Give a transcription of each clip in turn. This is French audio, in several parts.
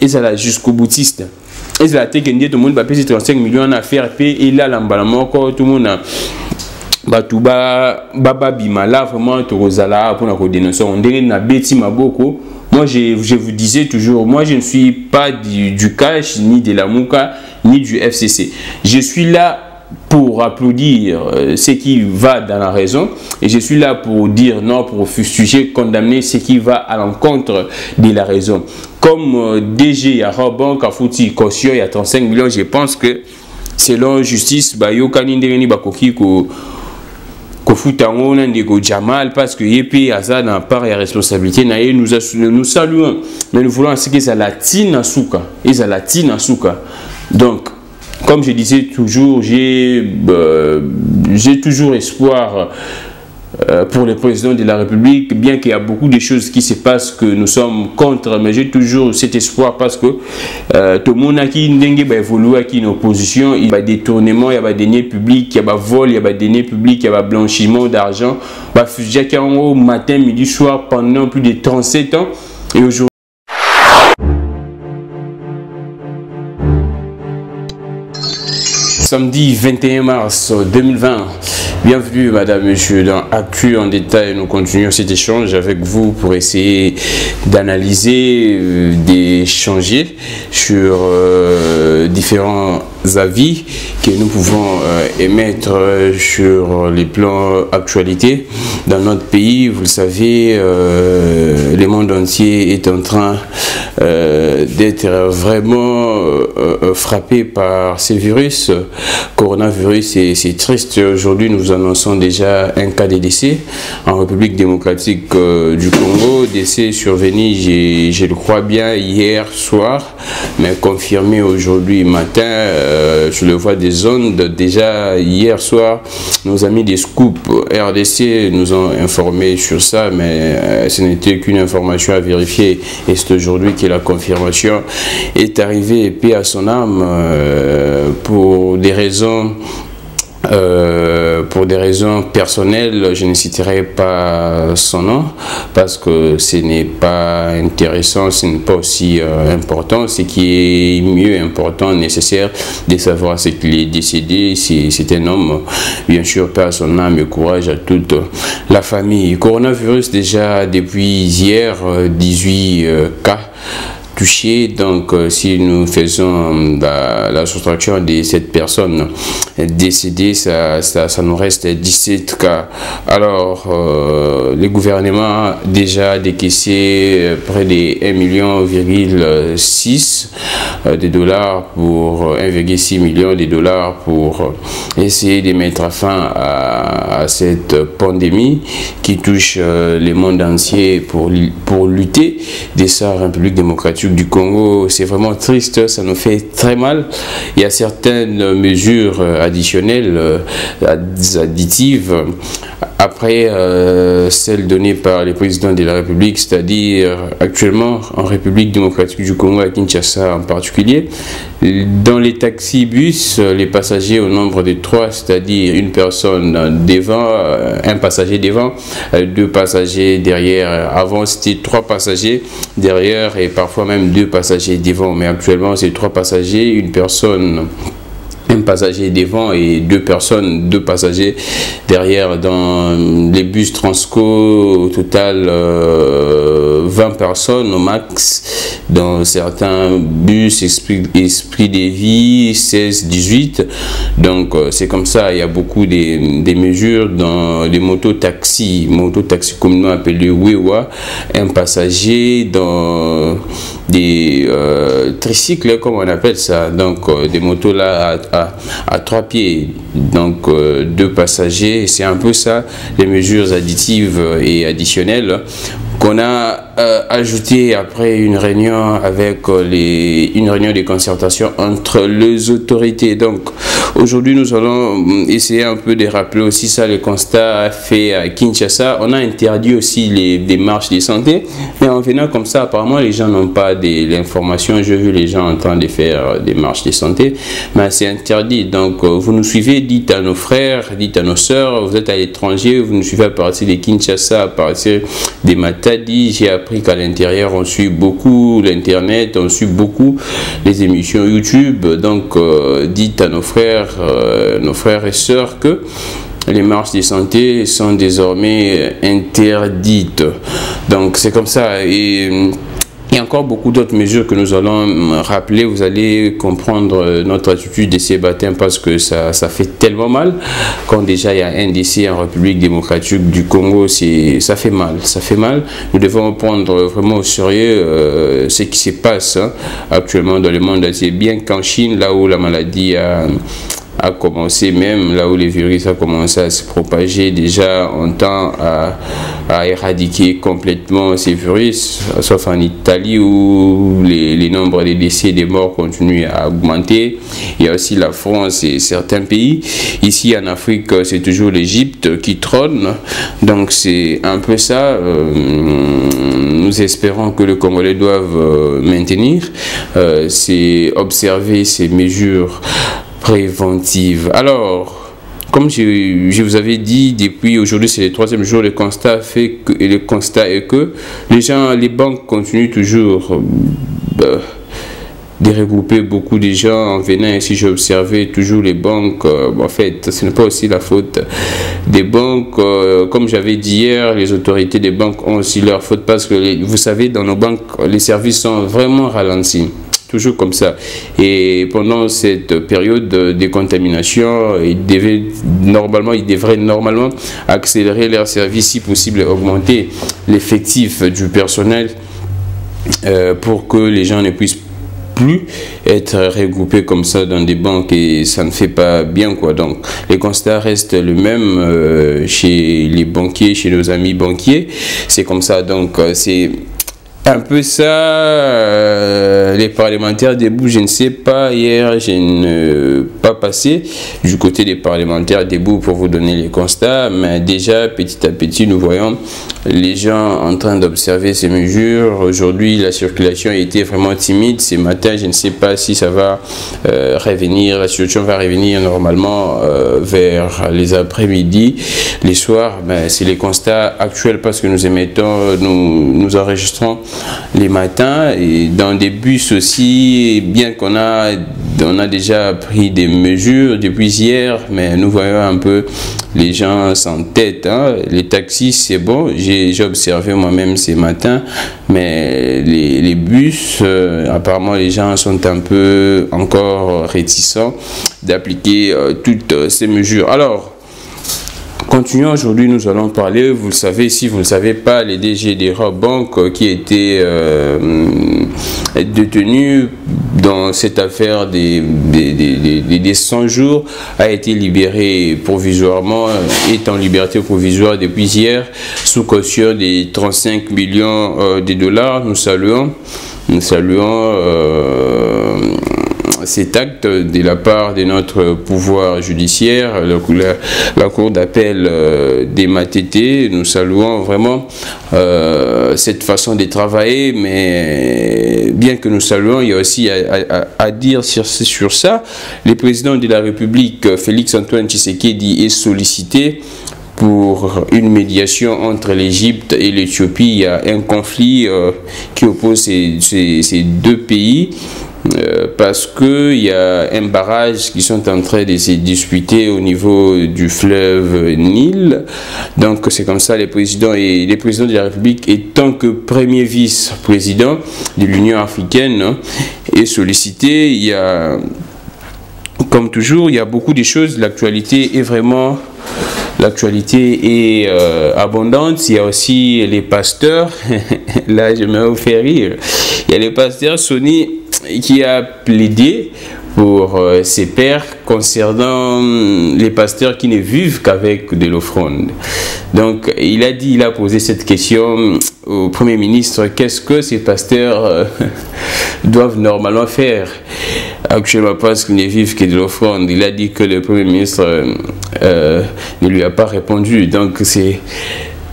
ils allaient jusqu'au boutiste. Ils allaient tout le monde va payer 35 millions en affaires et là l'emballement tout le monde Batouba Baba Bimala vraiment Torozala pour la dénoncer. On dirait na bêtise maboko. Moi je vous disais toujours, moi je ne suis pas du cash ni de la Mouka ni du FCC. Je suis là pour applaudir ce qui va dans la raison et je suis là pour dire non, pour fustiger, condamner ce qui va à l'encontre de la raison. Comme DG Yarabon Kafouti caution il y a 35 millions, je pense que selon justice Bayo Kanindeni Bakoki ko Kofutango Nandego Jamal parce que Yepi Aza n'a part et responsabilité nous saluons mais nous voulons ce que ça latine Asuka et ça latine Asuka. Donc comme je disais toujours, j'ai toujours espoir pour le président de la République, bien qu'il y a beaucoup de choses qui se passent que nous sommes contre, mais j'ai toujours cet espoir parce que tout le monde qui va évoluer qui une opposition, il y a des détournements, il y a des deniers publics, il y a des vols, il y a des deniers publics, il y a des blanchiments d'argent. J'ai au matin, midi, soir pendant plus de 37 ans et aujourd'hui. Samedi 21 mars 2020, bienvenue madame, monsieur dans Actu en détail. Nous continuons cet échange avec vous pour essayer d'analyser, d'échanger sur différents avis que nous pouvons émettre sur les plans actualité dans notre pays. Vous le savez, le monde entier est en train d'être vraiment frappé par ces virus, coronavirus, et c'est triste. Aujourd'hui, nous annonçons déjà un cas de décès en République démocratique du Congo, décès survenu, je le crois bien, hier soir, mais confirmé aujourd'hui matin. Je le vois des ondes. Déjà hier soir, nos amis des Scoop RDC nous ont informé sur ça, mais ce n'était qu'une information à vérifier et c'est aujourd'hui que la confirmation est arrivée, paix à son âme, pour des raisons personnelles. Je ne citerai pas son nom parce que ce n'est pas intéressant, ce n'est pas aussi important. Ce qui est mieux important, nécessaire de savoir, c'est qu'il est décédé. C'est un homme, bien sûr, paix à son âme et courage à toute la famille. Coronavirus, déjà depuis hier, 18 cas touchés. Donc si nous faisons la soustraction de cette personne décédée, ça nous reste 17 cas. Alors le gouvernement a déjà décaissé près de 1,6 million de dollars pour 1,6 million de dollars pour essayer de mettre fin à cette pandémie qui touche le monde entier pour lutter de sa République démocratique du Congo. C'est vraiment triste, ça nous fait très mal. Il y a certaines mesures additionnelles, additives, après celles données par le président de la République, c'est-à-dire actuellement en République démocratique du Congo, à Kinshasa en particulier, dans les taxis-bus, les passagers au nombre de 3, c'est-à-dire une personne devant, un passager devant, 2 passagers derrière. Avant c'était 3 passagers derrière et parfois même 2 passagers devant, mais actuellement c'est 3 passagers, une personne, un passager devant et 2 passagers derrière. Dans les bus Transco, au total 20 personnes au max. Dans certains bus Esprit des Vies, 16-18. Donc c'est comme ça, il y a beaucoup des mesures. Dans les mototaxis communément appelés Wewa, un passager. Dans des tricycles, comme on appelle ça, donc des motos là à 3 pieds, donc 2 passagers. C'est un peu ça, les mesures additives et additionnelles qu'on a ajouté après une réunion avec une réunion de concertation entre les autorités. Donc aujourd'hui nous allons essayer un peu de rappeler aussi ça, le constat fait à Kinshasa. On a interdit aussi les démarches de santé, mais en venant comme ça, apparemment les gens n'ont pas de l'information. J'ai vu les gens en train de faire des marches de santé, mais c'est interdit. Donc vous nous suivez, dites à nos frères, dites à nos sœurs, vous êtes à l'étranger, vous nous suivez à partir de Kinshasa, à partir des Matadi, j'ai appris qu'à l'intérieur, on suit beaucoup l'Internet, on suit beaucoup les émissions YouTube. Donc, dites à nos frères et sœurs que les marches de santé sont désormais interdites. Donc, c'est comme ça. Et il y a encore beaucoup d'autres mesures que nous allons rappeler. Vous allez comprendre notre attitude de ces baptêmes parce que ça fait tellement mal. Quand déjà il y a un décès en République démocratique du Congo, ça fait mal. Ça fait mal. Nous devons prendre vraiment au sérieux ce qui se passe actuellement dans le monde entier. Bien qu'en Chine, là où la maladie a commencé, même là où les virus a commencé à se propager, déjà on tend à éradiquer complètement ces virus, sauf en Italie où les nombres de décès et des morts continuent à augmenter. Il y a aussi la France et certains pays. Ici en Afrique, c'est toujours l'Égypte qui trône. Donc c'est un peu ça. Nous espérons que les Congolais doivent maintenir, c'est observer ces mesures préventive. Alors, comme je vous avais dit, depuis aujourd'hui, c'est le 3e jour, le constat est que les banques continuent toujours de regrouper beaucoup de gens en venant. Ici, j'ai observé toujours les banques. En fait, ce n'est pas aussi la faute des banques. Comme j'avais dit hier, les autorités des banques ont aussi leur faute parce que, vous savez, dans nos banques, les services sont vraiment ralentis. Toujours comme ça. Et pendant cette période de contamination, ils devraient normalement accélérer leurs services, si possible, augmenter l'effectif du personnel pour que les gens ne puissent plus être regroupés comme ça dans des banques, et ça ne fait pas bien, quoi. Donc les constats restent le même chez les banquiers, chez nos amis banquiers. C'est comme ça. Donc c'est un peu ça. Les parlementaires debout, je ne sais pas, hier je n'ai pas passé du côté des parlementaires debout pour vous donner les constats, mais déjà petit à petit nous voyons les gens en train d'observer ces mesures. Aujourd'hui la circulation a été vraiment timide. Ce matin je ne sais pas si ça va revenir, la situation va revenir normalement vers les après-midi, les soirs. Mais c'est les constats actuels parce que nous émettons, nous enregistrons les matins, et dans des bus aussi, bien qu'on a déjà pris des mesures depuis hier, mais nous voyons un peu les gens s'entêtent. Les taxis, c'est bon, j'ai observé moi-même ces matins, mais les bus, apparemment les gens sont un peu encore réticents d'appliquer toutes ces mesures. Alors, continuons. Aujourd'hui, nous allons parler, vous le savez, si vous ne le savez pas, les DG des banques qui étaient détenus dans cette affaire des 100 jours a été libéré provisoirement, est en liberté provisoire depuis hier, sous caution des 35 millions de dollars. Nous saluons cet acte de la part de notre pouvoir judiciaire, la cour d'appel des Matete. Nous saluons vraiment cette façon de travailler, mais bien que nous saluons, il y a aussi à dire sur ça. Le président de la République, Félix Antoine Tshisekedi, est sollicité pour une médiation entre l'Égypte et l'Éthiopie. Il y a un conflit qui oppose ces deux pays. Parce qu'il y a un barrage qui sont en train de se disputer au niveau du fleuve Nil. Donc c'est comme ça, les présidents de la République, et tant que premier vice-président de l'Union africaine est sollicité. Il y a, comme toujours, il y a beaucoup de choses. L'actualité est abondante. Il y a aussi les pasteurs. Là, je me fais rire. Il y a les pasteurs Sony qui a plaidé pour ses pairs concernant les pasteurs qui ne vivent qu'avec de l'offrande. Donc, il a posé cette question au Premier ministre: qu'est-ce que ces pasteurs doivent normalement faire actuellement parce qu'ils ne vivent que de l'offrande? Il a dit que le Premier ministre ne lui a pas répondu. Donc,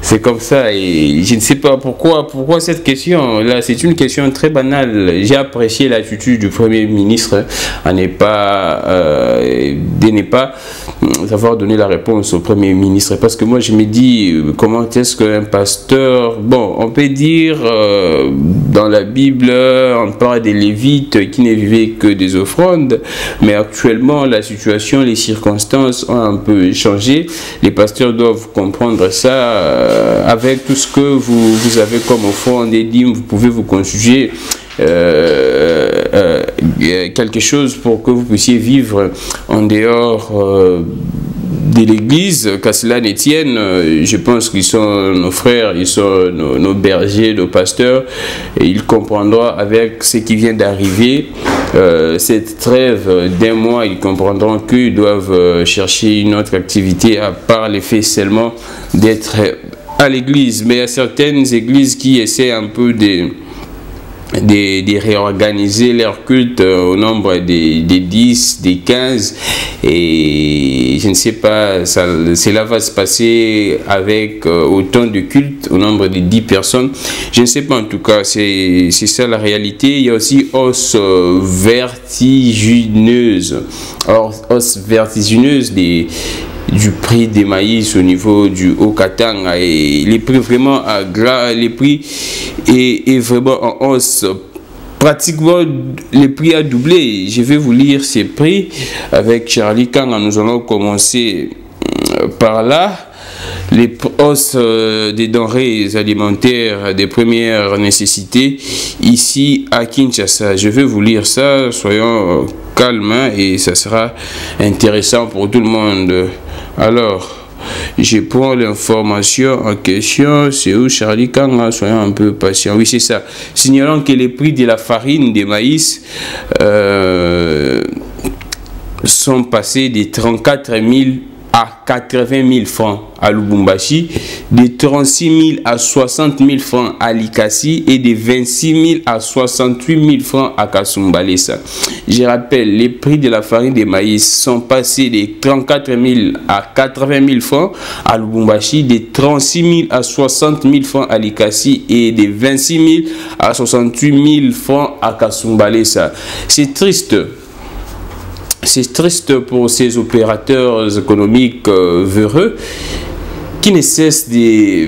c'est comme ça, et je ne sais pas pourquoi cette question là. C'est une question très banale. J'ai apprécié l'attitude du Premier ministre de ne pas savoir donner la réponse au Premier ministre. Parce que moi, je me dis, comment est-ce qu'un pasteur... Bon, on peut dire, dans la Bible, on parle des Lévites qui ne vivaient que des offrandes, mais actuellement, la situation, les circonstances ont un peu changé. Les pasteurs doivent comprendre ça. Avec tout ce que vous avez comme offrande et dîmes, vous pouvez vous conjuguer quelque chose pour que vous puissiez vivre en dehors de l'église, qu'à cela ne tienne. Je pense qu'ils sont nos frères, ils sont nos bergers, nos pasteurs, et ils comprendront avec ce qui vient d'arriver, cette trêve d'un mois, ils comprendront qu'ils doivent chercher une autre activité à part le fait seulement d'être à l'église. Mais il y a certaines églises qui essaient un peu de réorganiser leur culte au nombre des 10, des 15, et je ne sais pas, cela va se passer avec autant de cultes au nombre de 10 personnes, je ne sais pas, en tout cas c'est ça la réalité. Il y a aussi hausse vertigineuse du prix des maïs au niveau du Haut-Katanga, et les prix vraiment les prix est vraiment en hausse. Pratiquement, le prix a doublé. Je vais vous lire ces prix avec Charlie Kanga. Nous allons commencer par là. Les hausses des denrées alimentaires de première nécessité ici à Kinshasa. Je vais vous lire ça, soyons calmes, et ça sera intéressant pour tout le monde. Alors, je prends l'information en question. C'est où, Charlie Kanga? Soyons un peu patients. Oui, c'est ça. Signalons que les prix de la farine de maïs sont passés de 34 000 à 80 000 francs à Lubumbashi, de 36 000 à 60 000 francs à Likasi et de 26 000 à 68 000 francs à Kasumbalesa. Je rappelle, les prix de la farine de maïs sont passés de 34 000 à 80 000 francs à Lubumbashi, de 36 000 à 60 000 francs à Likasi et de 26 000 à 68 000 francs à Kasumbalesa. C'est triste. C'est triste pour ces opérateurs économiques véreux qui ne cessent de,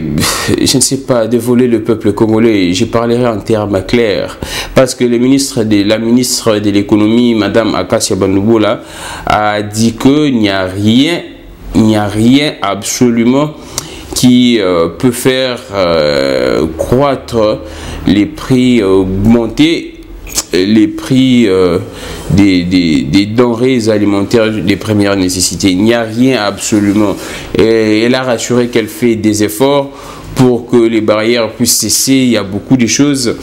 je ne sais pas, de voler le peuple congolais. Je parlerai en termes clairs, parce que la ministre de l'économie, Madame Akasia Bandouboula, a dit qu'il n'y a rien absolument qui peut faire croître les prix, augmenter les prix des denrées alimentaires de première nécessité. Il n'y a rien absolument. Et elle a rassuré qu'elle fait des efforts pour que les barrières puissent cesser. Il y a beaucoup de choses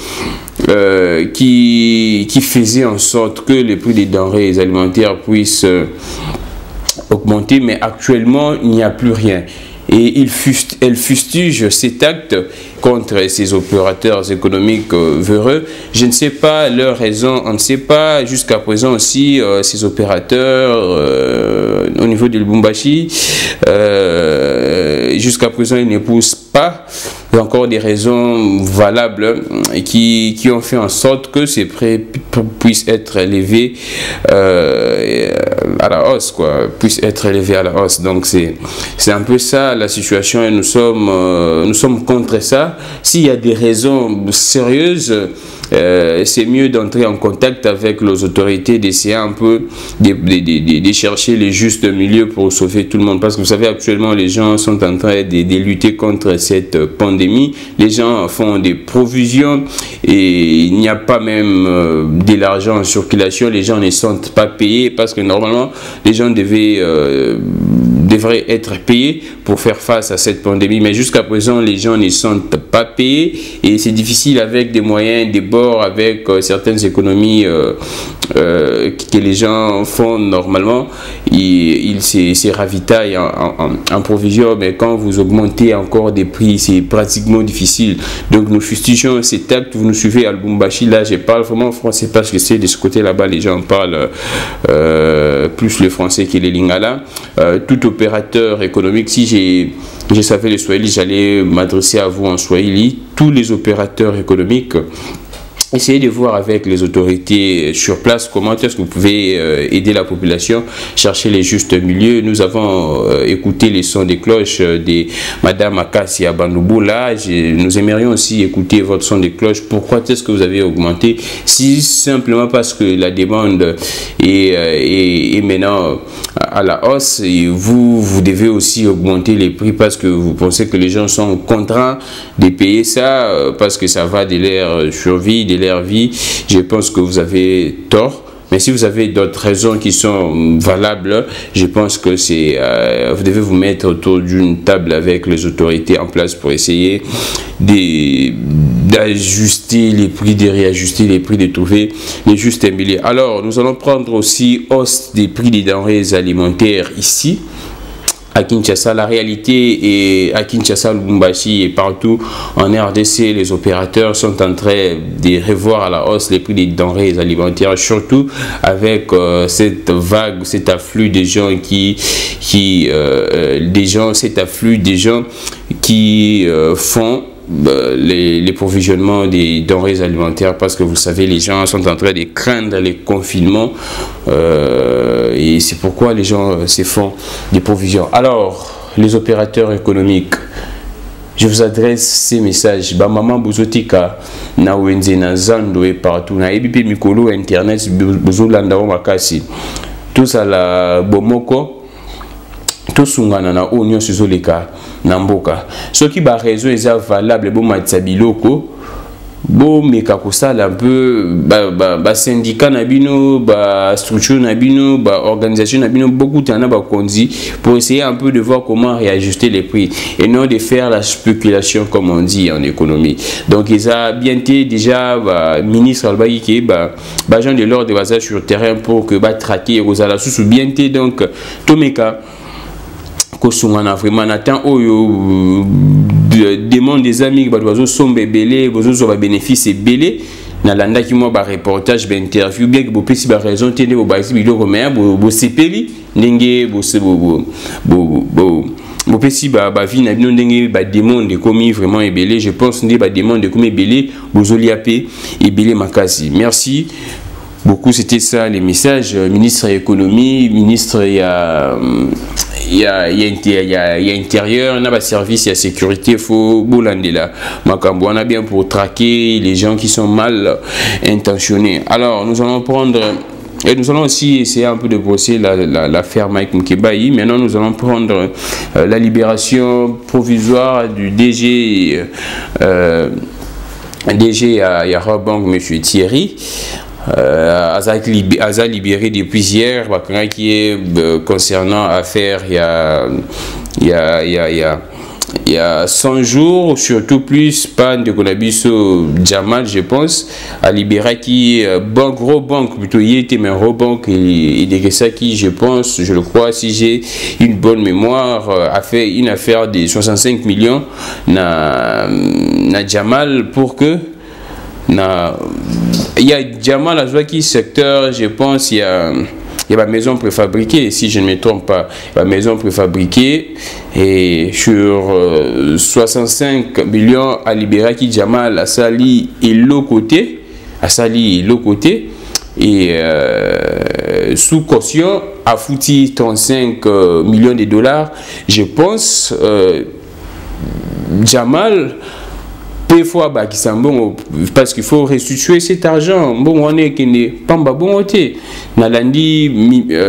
qui faisaient en sorte que les prix des denrées alimentaires puissent augmenter, mais actuellement il n'y a plus rien. Et elle fustige cet acte contre ces opérateurs économiques véreux. Je ne sais pas leur raison, on ne sait pas jusqu'à présent aussi ces opérateurs au niveau de Lubumbashi, jusqu'à présent ils ne poussent pas. Il y a encore des raisons valables qui ont fait en sorte que ces prix puissent être élevés à la hausse, puissent être élevés à la hausse. Donc c'est un peu ça la situation, et nous sommes contre ça. S'il y a des raisons sérieuses, c'est mieux d'entrer en contact avec les autorités, d'essayer un peu de chercher le juste milieu pour sauver tout le monde. Parce que vous savez, actuellement, les gens sont en train de lutter contre cette pandémie. Les gens font des provisions et il n'y a pas même de l'argent en circulation. Les gens ne sont pas payés parce que normalement, les gens devraient être payés pour faire face à cette pandémie. Mais jusqu'à présent, les gens ne sont pas payés et c'est difficile avec des moyens, des bords, avec certaines économies que les gens font normalement. Ils se ravitaillent en provision, mais quand vous augmentez encore des prix, c'est pratiquement difficile. Donc nous fustigeons cet acte. Vous nous suivez à Lubumbashi, là je parle vraiment français parce que c'est de ce côté là-bas, les gens parlent plus le français que les lingala. Tout opérateur économique, si je savais le Swahili, j'allais m'adresser à vous en Swahili. Tous les opérateurs économiques essayez de voir avec les autorités sur place comment est-ce que vous pouvez aider la population, chercher les justes milieux. Nous avons écouté les sons des cloches de Madame Akassia Bandoubo. Là, nous aimerions aussi écouter votre son des cloches. Pourquoi est-ce que vous avez augmenté? Si simplement parce que la demande est maintenant à la hausse, et vous devez aussi augmenter les prix parce que vous pensez que les gens sont contraints de payer ça parce que ça va de leur survie, de leur vie. Je pense que vous avez tort. Mais si vous avez d'autres raisons qui sont valables, je pense que vous devez vous mettre autour d'une table avec les autorités en place pour essayer d'ajuster les prix, de réajuster les prix, de trouver les justes milieux. Alors, nous allons prendre aussi hausse des prix des denrées alimentaires ici. À Kinshasa, la réalité est à Kinshasa, Lubumbashi et partout en RDC, les opérateurs sont en train de revoir à la hausse les prix des denrées alimentaires, surtout avec cette vague, cet afflux des gens cet afflux des gens qui font les provisionnements des denrées alimentaires, parce que vous savez, les gens sont en train de craindre les confinements et c'est pourquoi les gens se font des provisions. Alors, les opérateurs économiques, je vous adresse ces messages. Maman Bozotika, na Wenze, na Zando et partout, na EBP Mikolo Internet, Bozolanda Makasi, tous à la Bomoko. Tosungana na onyo sizoleka na mboka soki ba réseau eza valable bo matsabiloko bo meka kosala un peu ba syndicat na bino, ba structure na bino, ba organisation na bino, beaucoup tana ba konzi pour essayer un peu de voir comment réajuster les prix et non de faire la spéculation comme on dit en économie. Donc ils a bien été déjà ministre albaï qui ba gens de l'ordre de basage sur terrain pour que ba traquer rozala sous bien été. Donc tomeka Kosungana vraiment n'attend oyo demande des amis que bazo sombe belé bozo ba bénéfice belé na landa ki mo ba reportage ba interview bien que bo pesi ba raison tene bo ba expliquer comment bo sepeli ndenge bo pesi ba vie na bino ndenge ba demande comme vraiment ebelé. Je pense ndé ba demande comme ebelé bozo liapé ebelé makasi. Merci beaucoup, c'était ça les messages. Ministre de l'économie, ministre il y a intérieur, on a pas service, il y a sécurité, faut boulandela. Makambo, on a bien pour traquer les gens qui sont mal intentionnés. Alors nous allons prendre et nous allons aussi essayer un peu de brosser l'affaire Mike Mkebaï. Maintenant nous allons prendre la libération provisoire du DG à Robank, monsieur Thierry. Aza libéré depuis hier, qui est concernant affaire il y a 100 jours, surtout plus pas de Konabiso Jamal, je pense, à libérer qui gros banque plutôt y était mais Robank et de ça qui je pense, je le crois, si j'ai une bonne mémoire, a fait une affaire de 65 millions na Jamal pour que il y a Jamal à Zouaki secteur, je pense, il y a ma maison préfabriquée, si je ne me trompe pas, la maison préfabriquée, et sur 65 millions à libérer qui Jamal a sali et l'autre côté, et sous caution a foutu 35 millions de dollars, je pense, Jamal fois parce qu'il faut restituer cet argent. Bon, on est qui n'est pas bon côté. Nalandi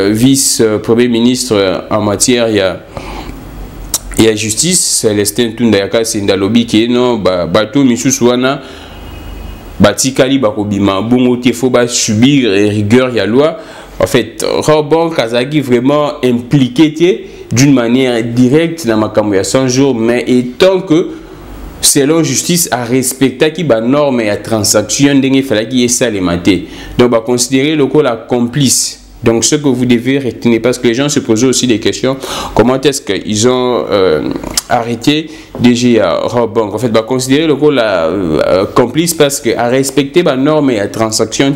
vice-premier ministre en matière il y a justice, Célestin Tundayaka Sendalobi qui est non bateau Misusuana batikali bakobima bon côté faut subir rigueur il y a loi. En fait, Robon Kazaki vraiment impliqué d'une manière directe dans ma campagne 100 jours, mais étant que selon justice à respecter qui ba norme et à transaction d'engue fallait qui est ça les maté. Donc va considérer le coup la complice. Donc ce que vous devez retenir, parce que les gens se posent aussi des questions, comment est-ce qu'ils ont arrêté DG Robank. En fait, va considérer le coup la complice parce que à respecter la norme et à transaction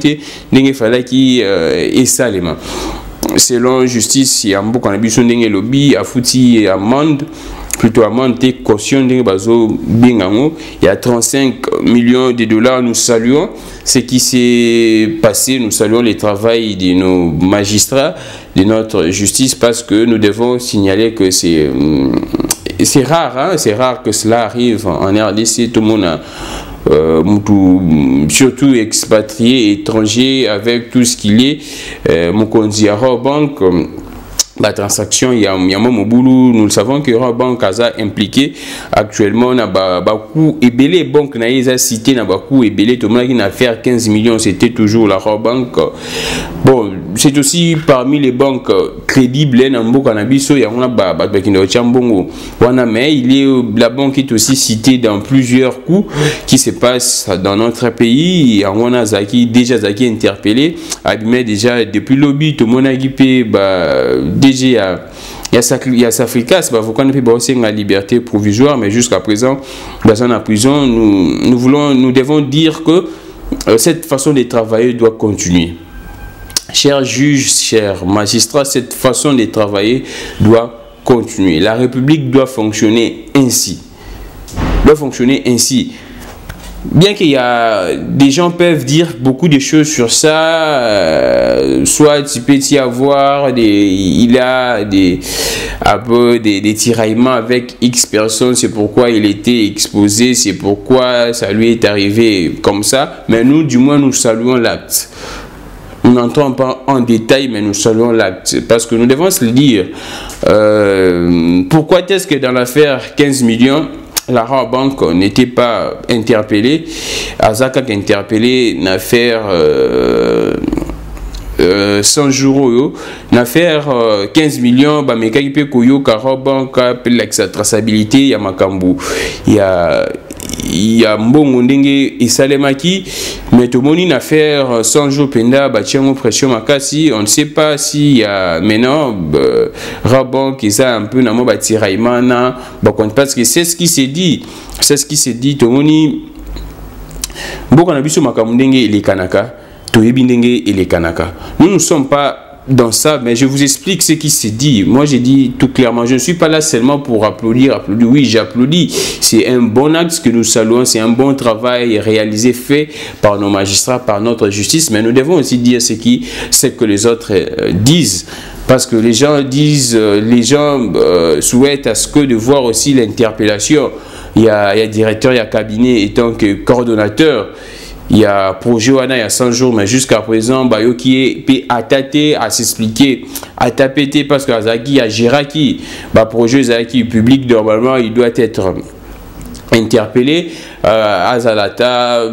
d'engue fallait qui est ça les mains. Selon justice, il y a un beaucoup de lobby à fouti amende plutôt amende caution de bazo bingango. Il y a 35 millions de dollars. Nous saluons ce qui s'est passé, nous saluons le travail de nos magistrats, de notre justice, parce que nous devons signaler que c'est rare, hein, c'est rare que cela arrive en RDC. Tout le monde a surtout expatriés, étrangers, avec tout ce qu'il est. Mokonzi à Bank, la transaction, il y a mon boulot. Nous le savons que Bank a impliqué actuellement. On a beaucoup ébélé. Banque n'a cité, n'a beaucoup ébélé. Tout le monde qui a fait 15 millions, c'était toujours la Bank. Bon, c'est aussi parmi les banques crédibles. La banque est aussi citée dans plusieurs coups qui se passent dans notre pays. On a déjà interpellé. Déjà depuis le lobby, tout le monde a guipé. Déjà, il y a Safricas, vous connaissez la liberté provisoire, mais jusqu'à présent, dans la prison, nous devons dire que cette façon de travailler doit continuer. Chers juges, chers magistrats, cette façon de travailler doit continuer. La République doit fonctionner ainsi. Bien qu'il y a des gens peuvent dire beaucoup de choses sur ça, soit tu peux y avoir il a un peu des tiraillements avec X personnes, c'est pourquoi il était exposé, c'est pourquoi ça lui est arrivé comme ça, mais nous du moins nous saluons l'acte. Nous n'entrons pas en détail, mais nous saluons l'acte. Parce que nous devons se le dire. Pourquoi est-ce que dans l'affaire 15 millions, la Bank n'était pas interpellée? Azaka a interpellé l'affaire 100 jours, l'affaire 15 millions, Mekaipe Koyo, Bank la traçabilité, il y a Makambu, il y a Mbongo Ndenge et Salemaki, mais tout le monde a affaire 100 jours penda, Batiango pression Makasi, on ne sait pas s'il y a maintenant Rabon qui est un peu dans mon tiraillement, parce que c'est ce qui s'est dit, tout le monde beaucoup on a vu sur Makamundenge et les Kanaka, Toyebindenge et les Kanaka. Nous ne sommes pas dans ça, mais je vous explique ce qui s'est dit. Moi, j'ai dit tout clairement, je ne suis pas là seulement pour applaudir. Oui, j'applaudis. C'est un bon acte que nous saluons, c'est un bon travail réalisé, fait par nos magistrats, par notre justice, mais nous devons aussi dire ce que les autres disent. Parce que les gens disent, souhaitent à ce que de voir aussi l'interpellation. Il y a directeur, il y a cabinet étant que coordonnateur. Il y a projet Wana il y a 100 jours, mais jusqu'à présent, qui est attaqué à s'expliquer, à taper parce que Azaki, il y a Géraki, projet Azaki public, normalement, il doit être interpellé. Azalata,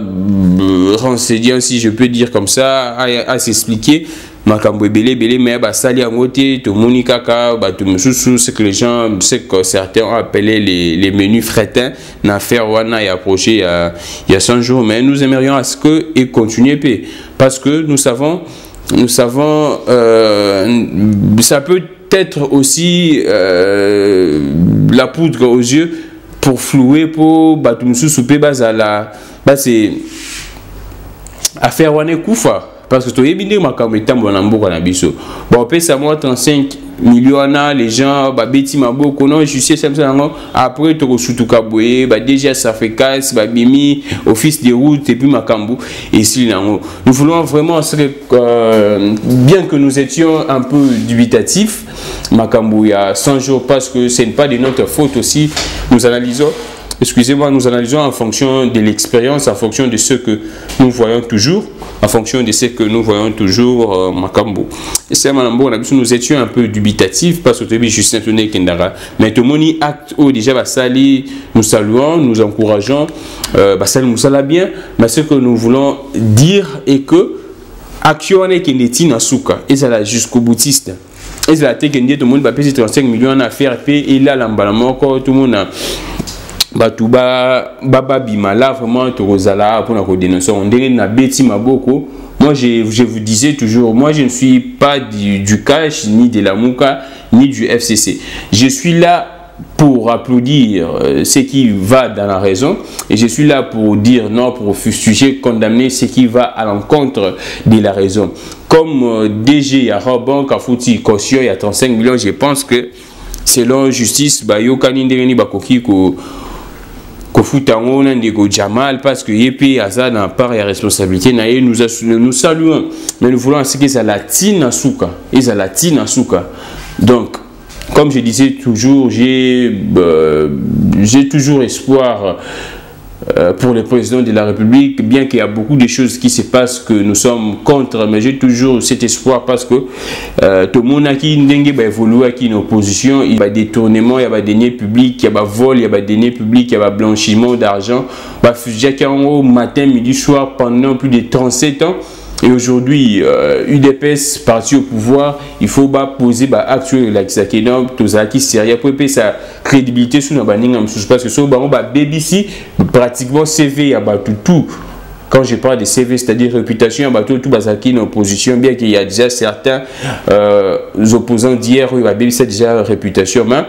renseigné, si je peux dire comme ça, à s'expliquer. Makambo belé mais sali amoté to monikaka to mususu ce que les gens c'est que certains ont appelé les menus frétins l'affaire wana est approché il y a 100 jours, mais nous aimerions à ce que et continuer parce que nous savons ça peut être aussi la poudre aux yeux pour flouer pour to mususu pe bazala c'est affaire wana kufa. Parce que tu es bien makambo etambo na mboka na biso. Bon, pesa moi 35 millions les gens beti maboko non justice ça après to sutuka boye déjà ça fait casse bimi office de route et puis makambo et si nous voulons vraiment bien que nous étions un peu dubitatifs makambo il y a 100 jours parce que ce n'est pas de notre faute aussi. Nous analysons en fonction de l'expérience, en fonction de ce que nous voyons toujours, Makambo. Et c'est nous étions un peu dubitatifs parce que Justin Toné Kendara, mais tout le monde acte déjà nous saluons, nous encourageons, ça nous sala bien, mais ce que nous voulons dire est que action est qui na souka et ça là jusqu'au boutiste. Et c'est la technique tout le monde va payer 35 millions à faire et là l'emballement tout le monde a baba bimala vraiment torozala pour la dénoncer on dirait na beti maboko. Moi je vous disais toujours, moi je ne suis pas du cash ni de la Mouka ni du FCC. Je suis là pour applaudir ce qui va dans la raison et je suis là pour dire non, pour fustiger, condamner ce qui va à l'encontre de la raison. Comme DG à Robon Kafouti caution il y a 35 millions, je pense que selon justice yo kanindeni bakoki ko Kofutango Ndeko Jamal parce que Yépi Aza n'a part et responsabilité nous saluons mais nous voulons ce que ça latine Asuka et ça latine Asuka. Donc comme je disais toujours, j'ai toujours espoir pour le président de la République, bien qu'il y a beaucoup de choses qui se passent que nous sommes contre, mais j'ai toujours cet espoir parce que tout le monde qui va évoluer qui une opposition, il y a des détournements, il y a des deniers publics, il y a des vols, il y a des deniers publics, il y a des blanchiments d'argent. Au matin, midi, soir, pendant plus de 37 ans. Et aujourd'hui, UDPS parti au pouvoir, il faut poser actuel donc tout ça qui sérieux pour sa crédibilité sur nos banning parce que sur BBC pratiquement CV y a tout. Quand je parle de CV, c'est-à-dire réputation, tout qui une opposition, bien qu'il y a déjà certains opposants d'hier, BBC déjà réputation, mais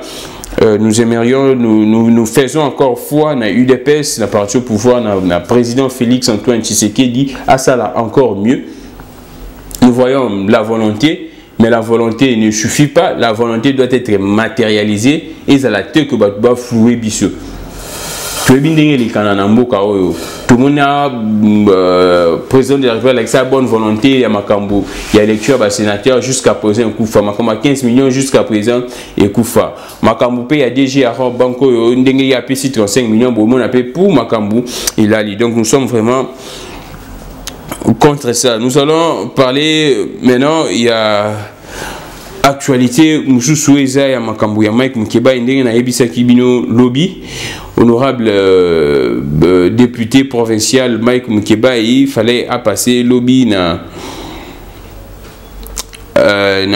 nous aimerions, nous faisons encore foi dans UDPS, dans parti au pouvoir, dans le président Félix Antoine Tshisekedi, à ça là encore mieux. Nous voyons la volonté, mais la volonté ne suffit pas, la volonté doit être matérialisée et ça la tête que va flouer bissou. Tout le monde a président de la République avec sa bonne volonté, il y a Makambu, il y a lecture à sénateur jusqu'à présent Koufa, Makambu 15 millions jusqu'à présent et Koufa. Makambu paye à DG à Banco, il y a 35 millions, bon, on a payé pour Makambu et là, donc nous sommes vraiment contre ça. Nous allons parler maintenant, il y a actualité Moussou Eza ya Makambu ya Mike Mukeba ndenge na yebisa kibino lobby honorable député provincial Mike Mukeba il fallait passer lobby na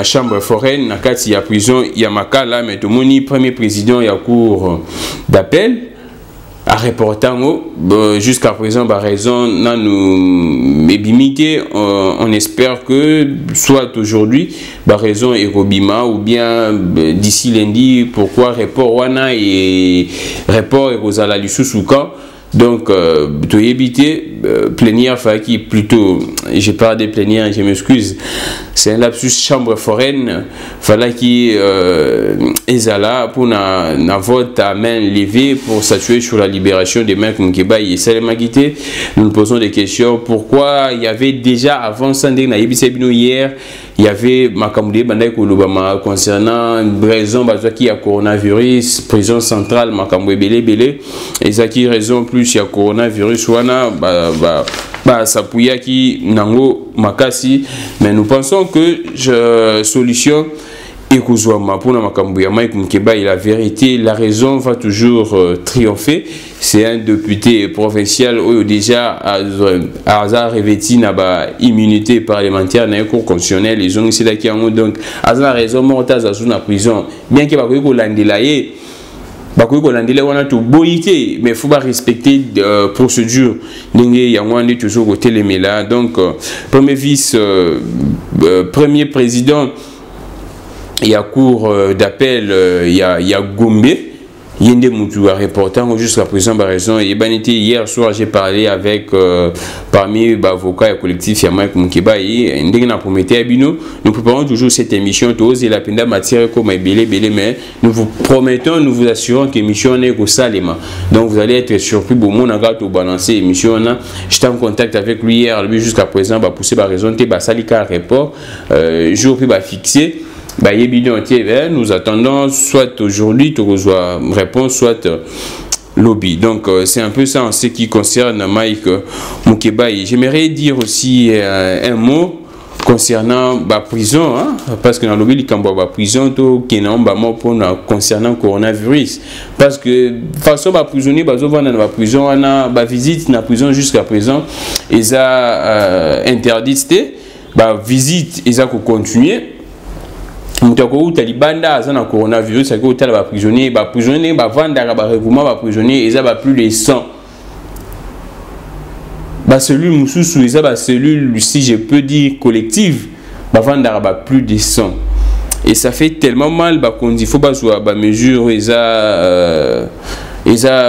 chambre foraine na kati ya prison ya Makala mais to moni premier président ya cour d'appel à reportant jusqu'à présent raison n'a nous ébimité on espère que soit aujourd'hui raison et Robima ou bien d'ici lundi pourquoi report wana et report et Rosala Lisusuka donc to éviter plénière qui plutôt j'ai pas de plénière je m'excuse c'est un lapsus chambre foraine fallait qui ezala pour na vote à main levée pour s'assurer sur la libération des Mike Mukeba et Salema Guité. Nous nous posons des questions pourquoi il y avait déjà avant Sandé na Yebisebino hier il y avait Makambu Bandai Kolobama concernant raison qui y a coronavirus prison centrale Makambu Belé et ça qui raison plus il y a coronavirus wana Sapouya qui nango makasi mais nous pensons que solution Ekouzoama pour Makambu ya Mike Mukeba et la vérité la raison va toujours triompher. C'est un député provincial où déjà à hasard revêti na immunité parlementaire na cour constitutionnelle les gens ici là qui ont donc hasard raison morta za na prison bien que ba ko landela ye mais il faut respecter procédure toujours côté les là donc premier vice premier président il y a cour d'appel il y a Gombe Yende Moutou a reportant jusqu'à présent raison et banité hier soir j'ai parlé avec parmi les avocats et collectifs Yamaïk Mukeba et Ndengna Prométhée Abino. Nous préparons toujours cette émission tous et la penda matière comme belé mais nous vous promettons nous vous assurons que l'émission est au Salema donc vous allez être surpris bon mon agato au balancer émission j'étais en contact avec lui hier lui jusqu'à présent va pousser par raison te salika report jour puis fixé nous attendons soit aujourd'hui tu reçois réponse soit lobby donc c'est un peu ça en ce qui concerne Mike Mukeba. J'aimerais dire aussi un mot concernant la prison parce que dans le lobby la prison concernant coronavirus parce que façon prisonnier dans la prison on visite la prison jusqu'à présent ils a interdit visite ils a continuer Mutako talibanda azana coronavirus ako tala ba prisonnier ba vanda ba regroupement ba prisonnier eza ba plus de 100 ba cellule mususu eza ba cellule si je peux dire collective ba vanda ba plus de 100 et ça fait tellement mal ba qu'on dit faut pas jouer ba mesure eza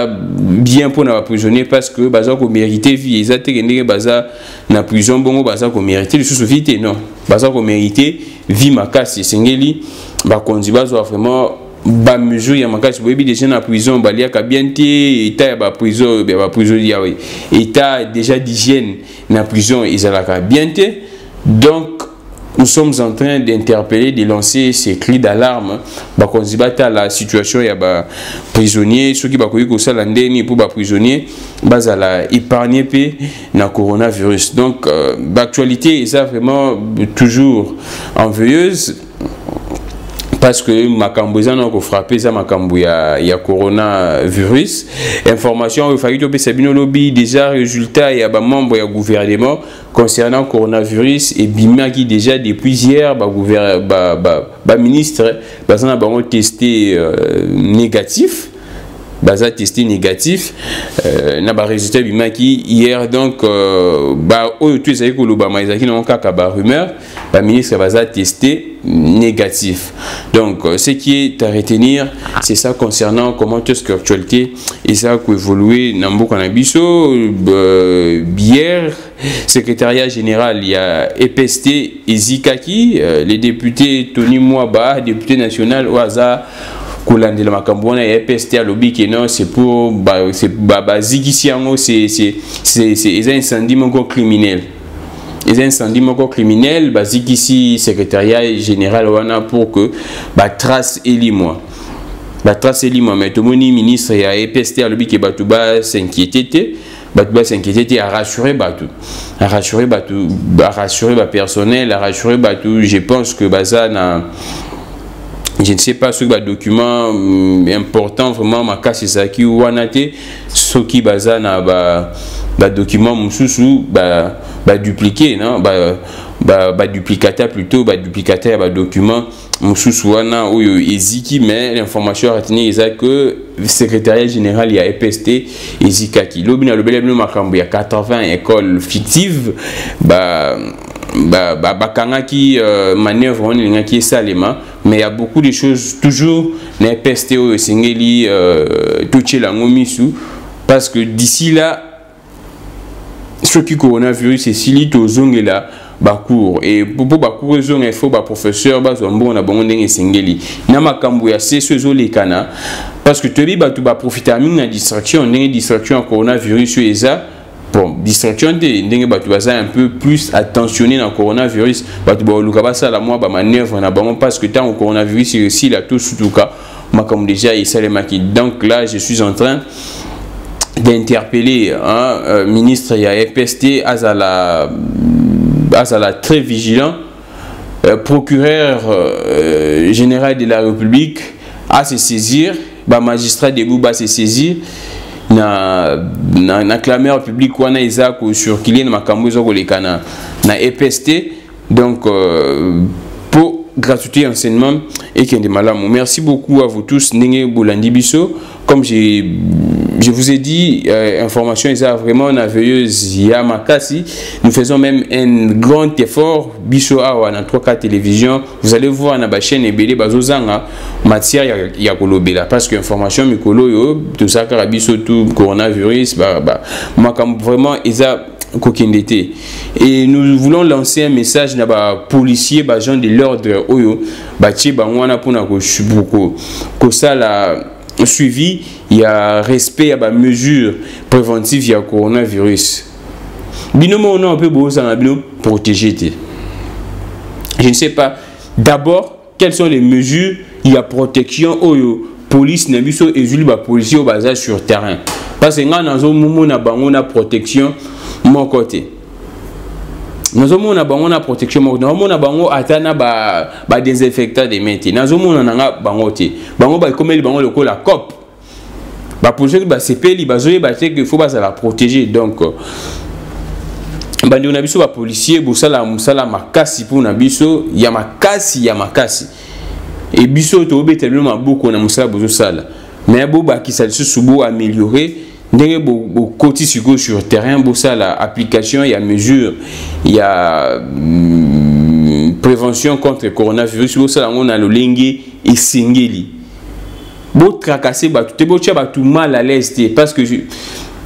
bien pour na prisonnier parce que baza ko mériter vie eza tekendeke baza na prison bongo baza ko mériter le sous-vité non baza ko mériter vie makasi sengeli ba kondi bazo vraiment ba mesure ya makasi boyebi déjà na prison baliaka bien te état ya ba prison ya oui état déjà d'hygiène na prison ezalaka bien te. Donc nous sommes en train d'interpeller, de lancer ces cris d'alarme quand on la situation ya ba prisonniers ceux qui ba koyi ko sala ndeni pour ba prisonniers bazala épargner pe na coronavirus. Donc l'actualité est vraiment toujours ennuyeuse parce que makambo za na ko frapper za makambo ya coronavirus. Information il fallait que Sabino lobby déjà résultat ya ba membre ya gouvernement concernant coronavirus et bimaki déjà depuis hier ba ministre bazana bango testé négatif. Baza testé négatif na ba résultat bimaki hier. Donc ba oyo tu ezali ko loba maizaki na kaka ba rumeur ba ministre baza testé négatif. Donc ce qui est à retenir c'est ça concernant comment est-ce que l'actualité et ça a évolué na mboka na biso. Hier secrétariat général il y a EPST Ezikaki, les députés Tony Mwaba député national au hasard kolandela makambo na EPST à lobby que non c'est pour c'est zigisiango c'est incendie moko criminel. Les incendies criminels basiques ici secrétariat général wana pour que trace elimo mais tout le ministre ya EPST à lobby que batuba s'inquiéter à rassurer personnel, à rassurer batou. Je pense que bazana je ne sais pas ce document important vraiment ma casse c'est ou wanate ce qui bazana document mususu dupliqué non duplicata plutôt duplicata document mususu wana oyo eziki. Mais l'information à retenir c'est que le secrétariat général il y a EPST ezikaki lobi na lobele bino makambo ya 80 écoles fictives bakangaki manœuvre on lingaki salema. Mais il y a beaucoup de choses toujours na EPST oyo sengeli toucher la ngomisu parce que d'ici là ce qui coronavirus est si lit aux ongles là bakour et pour bakour les ongles il faut ba professeur ba zombo na bango ndenge sengeli na makambo ya seso les kana parce que tebi ba tu ba profiter na distraction ndenge distraction coronavirus eza bon distraction ndenge ba tu baza un peu plus attentionné na coronavirus ba tu ba luka ba sala moi ba manœuvre na bango parce que tant au coronavirus ici là tout surtout cas makambo déjà il salemaki. Donc là je suis en train d'interpeller ministre ya EPST azala très vigilant, procureur général de la République à se saisir, magistrat de Bouba se saisir na clameur public wana Isaac sur qu'il y a makambo zo kolekana na EPST. Donc pour gratuité enseignement et qui est de malamu. Merci beaucoup à vous tous. Nenge Bolandi Biso. Comme je vous ai dit, information est vraiment merveilleuse. Yamakasi, nous faisons même un grand effort. Biso awa na 3-4 télévisions. Vous allez voir na ba chaîne ebele bazozanga matière ya kolobela parce que information mikolo yo tout ça karabiso tout coronavirus vraiment eza kokendete. Et nous voulons lancer un message na ba policiers ba gens de l'ordre oyo ba tie bangwana pona ko sala suivi, il y a respect à la mesure préventive il y a coronavirus. Binomo on a un peu besoin de protéger. Je ne sais pas. D'abord, quelles sont les mesures il y a protection au police nabiso et juli ba policier au bazar sur terrain. Parce que nga nazo mumu na bango na protection mon côté. Nazo mona bango na protection mon côté. Na bango atana ba désinfectant des mains. Nazo mona nanga bango te. Bango ba komeli bango loko la COP. Ba policier ba sepeli bazoye ba te que faut pas la protéger. Donc bandi na biso ba policier bosala musala makasi pour na biso ya makasi et biso to betelema beaucoup na musala bozo sala. Mais bo ba ki sali subo améliorer ndenge bo koti sur terrain bosala application il y a mesure il y a prévention contre le coronavirus bosala on a le lengi et singeli bo tracasser ba tout bo tia ba tout mal à l'aise parce que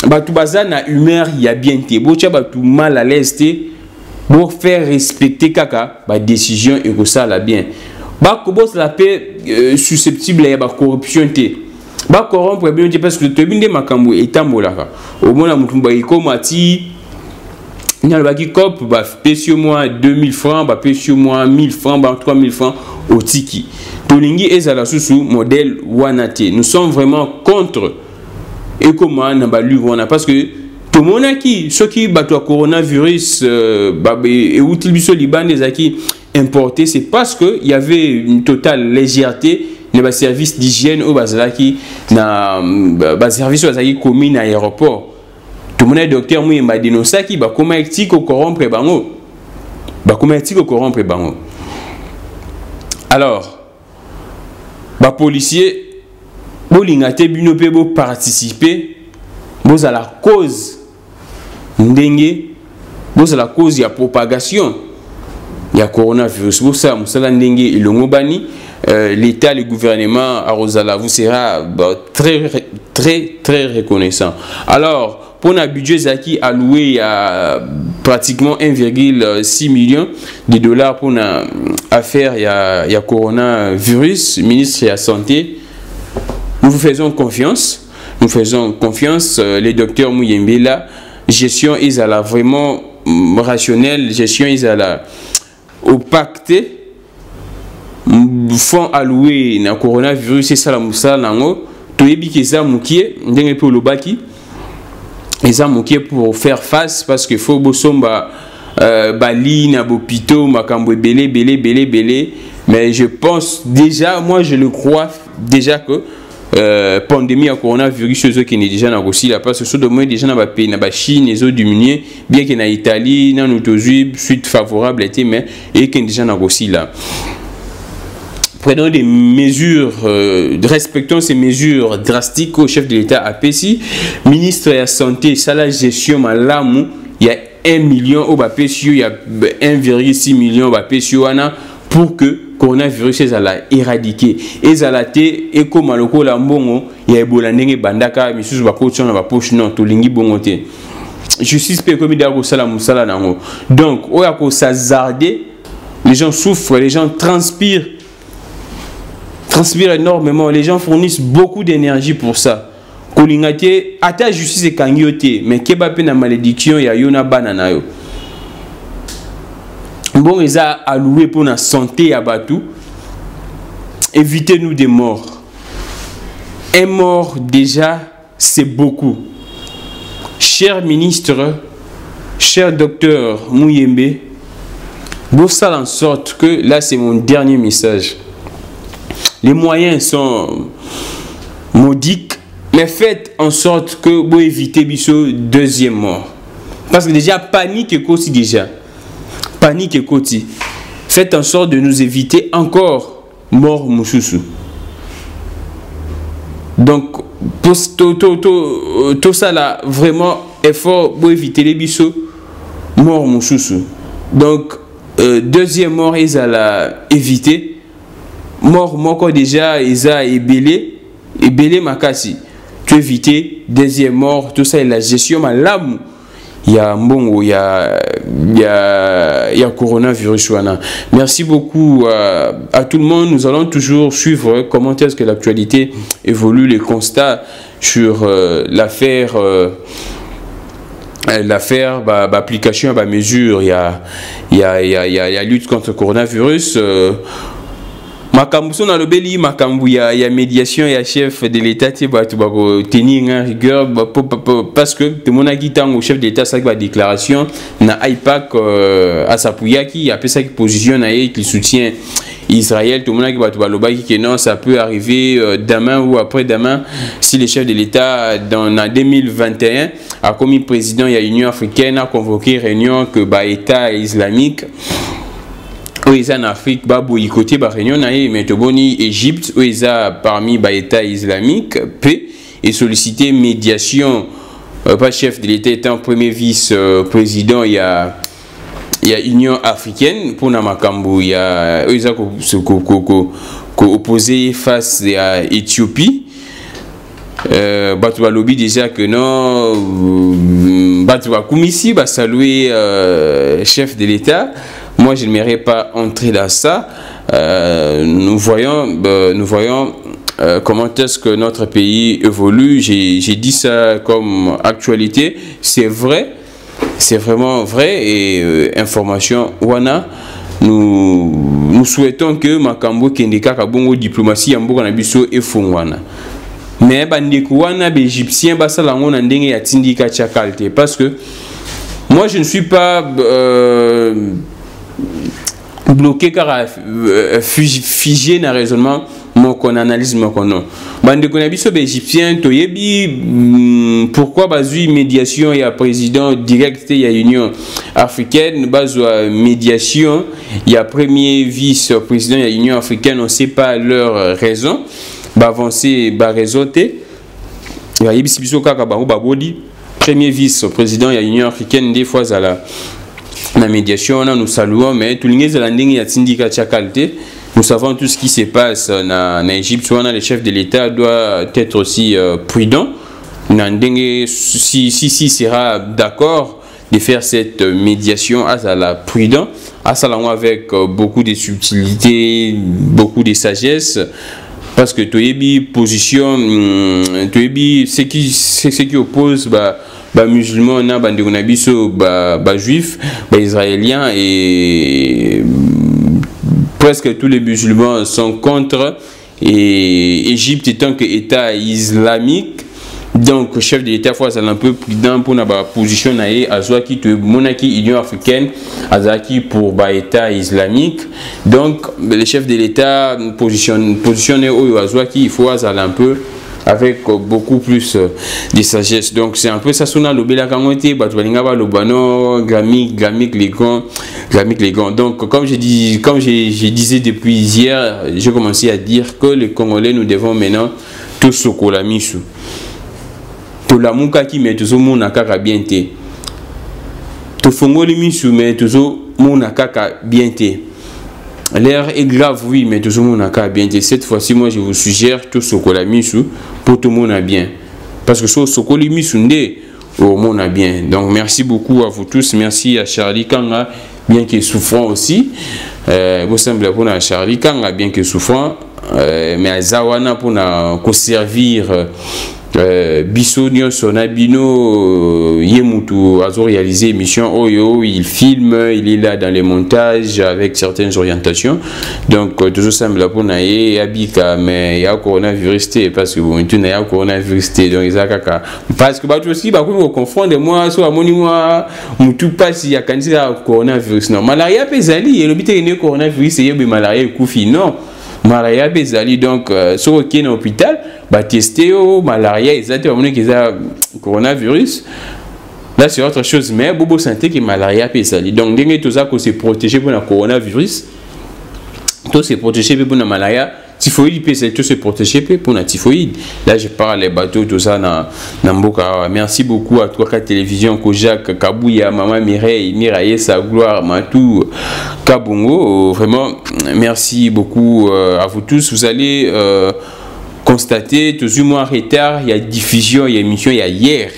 batu bazana humeur il y a bien té bo tia ba tout mal à l'aise pour faire respecter kaka ba décision et que ça la bien bakobos la paix susceptible ya ba corruption te ba corrompre bien parce que to binde makambo etambolaka au mona mutumba ikomati nyal baki cop ba pesio moi 2000 francs ba pesio moi 1000 francs ba 3000 francs au tiki tolingi ezala susu modèle wanate. Nous sommes vraiment contre et comment na ba lu wana parce que tout le monde qui ceux qui battent coronavirus et outil biso liban des acquis importés, c'est parce que il y avait une totale légèreté dans les services d'hygiène au bazalaki na ba service bazalaki commune à aéroport. Tout le monde docteur moi m'a dénoncé qui ba comment etiko corrompre bango. Ba comment etiko corrompre bango. Alors ba policier bolingate bino pe bo participer à la cause ndenge à la cause ya propagation ya coronavirus bosa musala ndenge ilongo bani l'état le gouvernement à Rosala vous sera très reconnaissant. Alors pour un budget zaki alloué à pratiquement 1,6 million de dollars pour une affaire ya coronavirus, ministre de la santé, nous vous faisons confiance. Nous faisons confiance, les docteurs Mouyembela, gestion ils à la vraiment rationnelle, gestion ils à la au pacte, fonds alloués na coronavirus c'est ça la moussa nango, toyebi keza mukie, ndenge pe lobaki, eza mukie pour faire face parce que faut bosomba bali na bopito makambo belé, mais je pense déjà, moi je le crois déjà que pandémie à coronavirus ceux qui n'est déjà dans aussi là parce que ceux de moins déjà dans pays na Chine les autres diminuer bien que na Italie dans notre suite favorable était mais et qui déjà dans aussi là prenons des mesures respectons ces mesures drastiques au chef de l'État APC ministre de la santé ça la gestion malamu il y a 1 million au bapesio il y a 1,6 million bapesio ana pour que coronavirus ezala éradiqué ezala te eko maloko la mbongo ya ebola ndenge bandaka misusu bakotio na bapoche non tolingi bongo te justice pe komi da ko sala musala nango donc oya ko s'hazarder les gens souffrent les gens transpirent énormément les gens fournissent beaucoup d'énergie pour ça kolingate ata justice ekangiote mais keba pe na malédiction ya yona banana yo bon, ils ont alloué pour la santé à Batou. Évitez-nous des morts. Un mort déjà, c'est beaucoup. Cher ministre, cher docteur Mouyembe, vous faites en sorte que, là c'est mon dernier message, les moyens sont modiques, mais faites en sorte que vous évitez biso deuxième mort. Parce que déjà, panique est aussi déjà. Panique et côté. Faites en sorte de nous éviter encore mort moussoussou. Donc, tout ça là, vraiment effort pour éviter les bisous mort moussoussou. Donc, deuxième mort, ils à la éviter. Mort, moko déjà, ils a ébélé makasi. Tu éviter, deuxième mort, tout ça est la gestion, mais l'âme. Il y a mbongo, il y a coronavirus wana. Merci beaucoup à tout le monde. Nous allons toujours suivre comment est-ce que l'actualité évolue, les constats sur l'affaire application à mesure. Il y a lutte contre le coronavirus. Makambuso na lobeli makambu ya médiation ya chef de l'État ti ba tu ba ko tenir en rigueur parce que tout mon aki tango chef de l'État ça ba déclaration na IPAC à Sapuyaki a pesa qui position na qui soutient Israël tout mon aki ba tu ba lobaki que non ça peut arriver demain ou après-demain si le chef de l'État dans 2021 a commis président il y a Union africaine a convoqué réunion que ba État islamique où ils en Afrique, babou côté ba réunion naïe metoboni Égypte où ils a parmi ba État islamique P et sollicité médiation pas chef de l'État étant premier vice-président il y a Union africaine pour Namakambu il y a ils a opposé face à Éthiopie Batouba lobby déjà que non Batouba Koumissi va saluer chef de l'État. Moi, je n'aimerais pas entrer dans ça. nous voyons comment est-ce que notre pays évolue. J'ai dit ça comme actualité, c'est vrai, c'est vraiment vrai. Et information wana, nous souhaitons que makambo kendeka kabongo diplomatie ya mboka na biso efungwana. Mais bandeko wana bégyptien basalango na ndenge ya tindika tchakalté, parce que moi je ne suis pas bloqué car figé dans raisonnement mon analyse mon non. Bandeko na biso bégyptien toyebi pourquoi bazui médiation ya président direct ya Union africaine, bazwa médiation ya premier vice président ya Union africaine, on sait pas leur raison. Avancer réseauté yebi biso kaka bango babodi premier vice président ya Union africaine des fois à la médiation. Nous saluons, mais tout le monde la ndenge ya tindika tchakalté. Nous savons tout ce qui se passe en Égypte. Le chef de l'État doit être aussi prudent. Si sera d'accord de faire cette médiation à la prudent, avec beaucoup de subtilité, beaucoup de sagesse. Parce que toyebi position, toyebi ce qui oppose musulmans na bandeko na biso juifs, israéliens, et presque tous les musulmans sont contre. Et Égypte étant que État islamique, donc chef de l'État faut être un peu prudent pour na position na ye azwaki to monarchie Union africaine azaki pour État islamique. Donc le chef de l'État positionné au azwaki, il faut aller un peu avec beaucoup plus de sagesse. Donc c'est un peu ça sona lobela kangote batubalinga ba lobano gamique les gants. Donc comme je disais depuis hier, j'ai commencé à dire que les Congolais, nous devons maintenant tout sokola misu. La muka qui met toujours mon akaka bien té. To fongoli misu mais toujours mon akaka bien té. L'air est grave, oui, mais toujours mon akaka bien té. Cette fois-ci, moi je vous suggère tout sokola misu pour tout le monde a bien. Parce que so sokoli misu ndé au monde a bien. Donc merci beaucoup à vous tous. Merci à Charlie Kanga, bien qu'il souffrant aussi. Vous semblez pour Charlie Kanga, bien qu'il souffrant. Mais à Zawana pour servir. Biso nyonso na bino yemutu azo réaliser émission oyo, il filme, il est là dans les montages avec certaines orientations. Donc toujours semble pour naé abika mais ya coronavirus parce que bon tu na coronavirus donc izakaka parce que bato aussi ba ko confondre moi so amoni moi mutu passe ya kanisa coronavirus non malaria pezali et le bité ne coronavirus et be malaria kufi non malaria bezali. Donc sur aucun hôpital ba tester au malaria exactement que ça coronavirus là c'est autre chose, mais bobo santé que malaria bezali. Donc dès que tout ça qu'on se protéger pour le coronavirus, tout se protéger pour la malaria, typhoïde peut se protéger pour la typhoïde. Là je parle les bateaux tout ça dans Mboka. Merci beaucoup à toi télévision Kojak Kabouya Maman Mireille sa gloire Matou Kabongo. Vraiment merci beaucoup à vous tous. Vous allez constater toujours moins retard, il y a diffusion, il y a émission, il y a hier.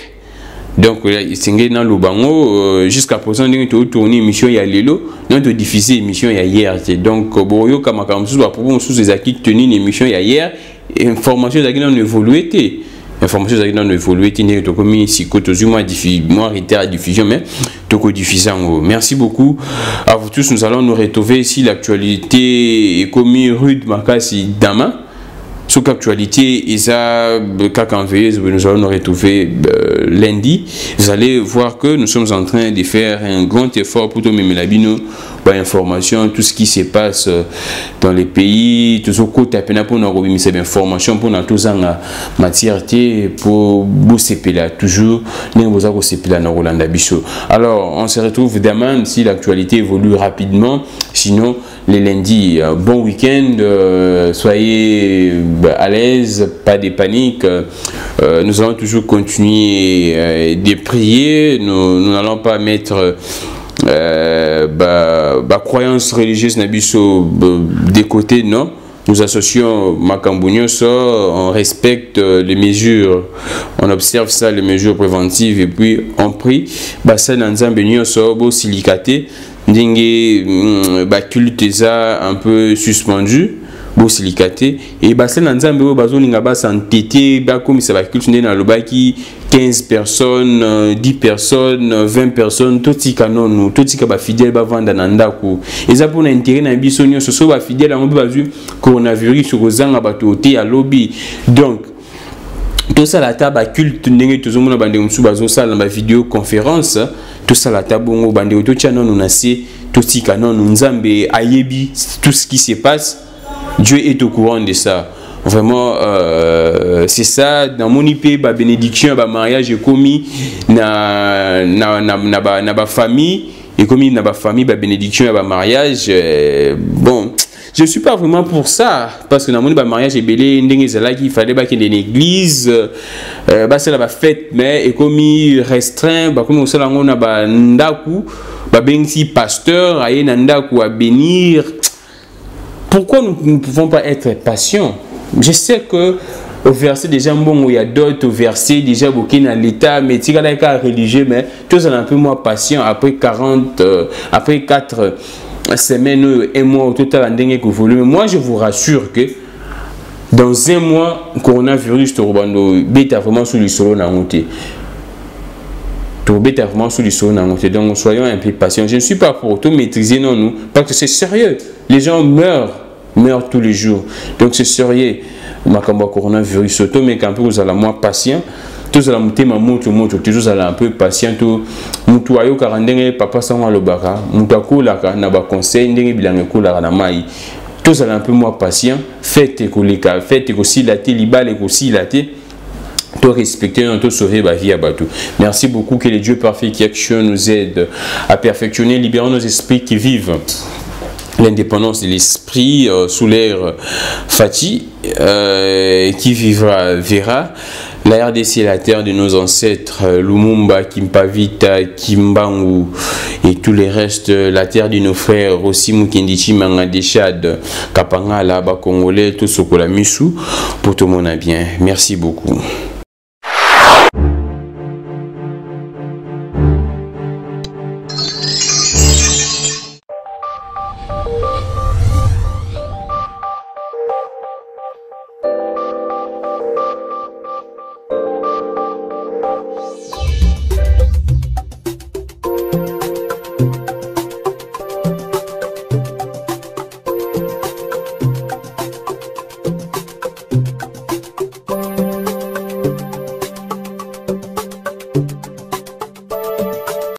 Donc c'est dans le bango jusqu'à présent nous tourner émission il y a lelo, nous de diffuser émission il y a hier. Donc boyo kama kamsu ba pour sous les acquis tenir une émission il y a hier, information d'acquis non évolué té. Information d'acquis non évolué té né to comme si que toujours moins retard diffusion mais to ko diffusion. Merci beaucoup à vous tous. Nous allons nous retrouver ici l'actualité est commis rude makasi dama. Sur l'actualité, nous allons nous retrouver lundi. Vous allez voir que nous sommes en train de faire un grand effort pour donner information, tout ce qui se passe dans les pays, tout ce côté pour nous remettre ces informations pour nous tous en matière pour vous séparer toujours nous vous avez séparer dans Roland Bisso. Alors on se retrouve demain si l'actualité évolue rapidement. Sinon les lundis, bon week-end, soyez à l'aise, pas de panique. Nous allons toujours continuer de prier. Nous n'allons pas mettre croyance religieuse nabiso des côtés, non. Nous associons Makambunyoso, on respecte les mesures, on observe ça, les mesures préventives, et puis on prie. Bassa Nanzambenyoso, Bo Silicaté, ndenge ba culte ça un peu suspendu bo silicaté et ba c'est nzambe bo bazolinga ba s'entêter ba comme ça ba culte ndena lobaki 15 personnes 10 personnes 20 personnes totika nonu totika ba fidèle ba vanda na ndako eza pour na intérêt na biso nyonso so ba fidèle en bazu coronavirus kozanga bato te ya lobby donc tout ça la table culte ndenge tozomona bande musu bazo sala na vidéo conférence tout ça la table bongo bande to tia non na se totika non nzambe ayebi tout ce qui se passe. Dieu est au courant de ça. Vraiment, c'est ça. Dans mon IP, ba bénédiction, ba mariage est commis na famille et commis na famille, ba bénédiction, ba mariage. Bon, je ne suis pas vraiment pour ça parce que dans mon mariage est belé, il fallait pas qu'il y ait une église, c'est la fête, mais est commis restreint, comme on sait là on a ba ndaku, ba bengi pasteur, aye nandaku à bénir. Pourquoi nous ne pouvons pas être patients? Je sais que au verset déjà bon, il y a d'autres versets déjà beaucoup dans l'état, mais si les cas religieux, mais tous un peu moins patient après 4 semaines, un mois au total en volume. Moi, je vous rassure que dans un mois, coronavirus, bêta vraiment sous le sol na monté. Vraiment sous le sol na monté. Donc soyons un peu patients. Je ne suis pas pour tout maîtriser non nous, parce que c'est sérieux. Les gens meurent tous les jours. Donc c'est sérieux. Makambo coronavirus auto mais quand vous allez moins patient, tous allez monter ma moto toujours allez un peu patient tout mutu ayo karandenge papa sango lobaka mutu akolaka na ba conseil ndenge bilanga kolaka na mai. Tous allez un peu moins patient, faites koleka, faites aussi la té libale aussi la té. Toi respecter notre sauver la vie à bateau. Merci beaucoup que le Dieu parfait qui actionne nous aide à perfectionner, libérant nos esprits qui vivent l'indépendance de l'esprit sous l'ère Fati qui verra la RDC, la terre de nos ancêtres, Lumumba, Kimpavita, Kimbangu et tous les restes, la terre de nos frères, aussi Mukendichi, Mangadeshad, Kapangala, Congolais, tout ce qu'on a mis sous pour tout le monde à bien. Merci beaucoup.